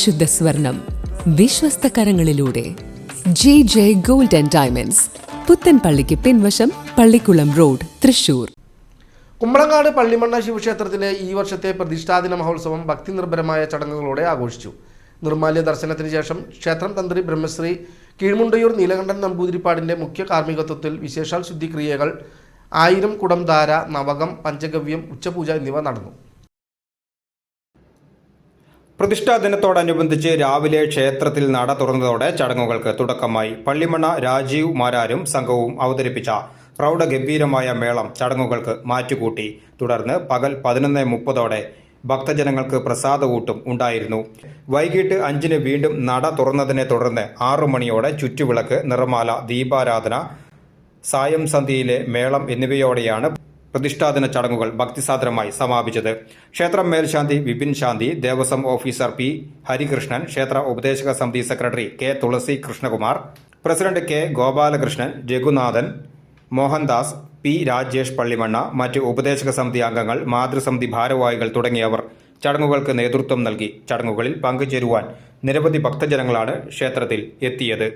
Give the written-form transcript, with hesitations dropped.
പരിശുദ്ധ സ്വർണം വിശ്വസ്ത കരങ്ങളിലൂടെ JJ Gold and Diamonds, പുത്തൻപള്ളിക്ക് പിൻവശം, പള്ളിക്കുളം റോഡ്, തൃശൂർ. കുമ്പളങ്ങാട് പള്ളിമണ്ണ ശിവക്ഷേത്രത്തിലെ ഈ വർഷത്തെ പ്രതിഷ്ഠാദിന മഹോത്സവം ഭക്തിനിർഭരമായ ചടങ്ങുകളോടെ ആഘോഷിച്ചു. നിർമ്മാല്യ ദർശനത്തിന് ശേഷം ക്ഷേത്രം തന്ത്രി ബ്രഹ്മശ്രീ കീഴ്മുണ്ടയൂർ നീലകണ്ഠൻ നമ്പൂതിരിപ്പാടിന്റെ മുഖ്യ കാർമ്മികത്വത്തിൽ വിശേഷാൽ ശുദ്ധിക്രിയകൾ, 1000 കുടം ധാര, നവകം, പഞ്ചഗവ്യം, ഉച്ചപൂജ എന്നിവ നടന്നു. പ്രതിഷ്ഠാ ദിനത്തോടനുബന്ധിച്ച് രാവിലെ ക്ഷേത്രത്തിൽ നട തുറന്നതോടെ ചടങ്ങുകൾക്ക് തുടക്കമായി. പള്ളിമണ്ണ രാജീവ് മാരാരും സംഘവും അവതരിപ്പിച്ച പ്രൗഢഗംഭീരമായ മേളം ചടങ്ങുകൾക്ക് മാറ്റുകൂട്ടി. തുടർന്ന് പകൽ 11:30 ഭക്തജനങ്ങൾക്ക് പ്രസാദകൂട്ടും ഉണ്ടായിരുന്നു. വൈകിട്ട് 5 വീണ്ടും നട തുറന്നതിനെ തുടർന്ന് 6 മണിയോടെ ചുറ്റുവിളക്ക്, നിറമാല, ദീപാരാധന, സായം സന്ധ്യയിലെ മേളം എന്നിവയോടെയാണ് പ്രതിഷ്ഠാദിന ചടങ്ങുകൾ ഭക്തിസാദ്രമായി സമാപിച്ചത്. ക്ഷേത്രം മേൽശാന്തി വിപിൻ ശാന്തി, ദേവസ്വം ഓഫീസർ പി ഹരികൃഷ്ണൻ, ക്ഷേത്ര ഉപദേശക സമിതി secretary K Thulasi Krishnakumar, president K Gopalakrishnan, Raghunathan, Mohandas, P Rajesh Pallimanna, മറ്റ് ഉപദേശക സമിതി അംഗങ്ങൾ, മാതൃസമിതി ഭാരവാഹികൾ തുടങ്ങിയവർ ചടങ്ങുകൾക്ക് നേതൃത്വം നൽകി. ചടങ്ങുകളിൽ പങ്കുചേരുവാൻ നിരവധി ഭക്തജനങ്ങളാണ് ക്ഷേത്രത്തിൽ എത്തിയത്.